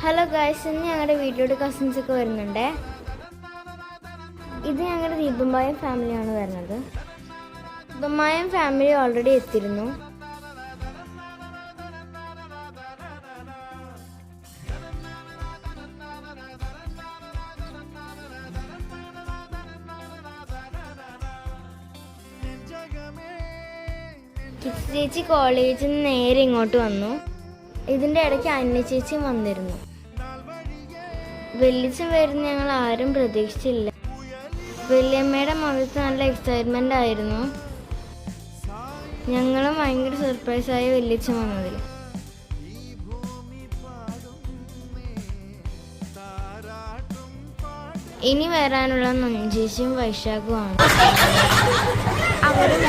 Hello guys, ഇന്ന് ഞങ്ങളുടെ വീട്ടിലോട്ട് കസിൻസ് ഒക്കെ വരുന്നുണ്ട്. ഇത് ഞങ്ങളുടെ ദീപമായും ഫാമിലിയാണ് വരുന്നത്. ദീപമായും ഫാമിലി ഓൾറെഡി എത്തിയിരുന്നു. കിസ് ചേച്ചി കോളേജിൽ നിന്ന് നേരെ ഇങ്ങോട്ട് വന്നു. ഇതിൻ്റെ ഇടയ്ക്ക് അന്യ ചേച്ചിയും വന്നിരുന്നു. വെല്ലിച്ചൻ വരുന്ന ഞങ്ങൾ ആരും പ്രതീക്ഷിച്ചില്ല. വല്യമ്മയുടെ മുഖത്ത് നല്ല എക്സൈറ്റ്മെൻ്റ് ആയിരുന്നു. ഞങ്ങളും ഭയങ്കര സർപ്രൈസായി വെല്ലിച്ചൻ വന്നതിൽ. ഇനി വരാനുള്ള നഞ്ചേച്ചിയും വൈശാഖുമാണ്. അവരും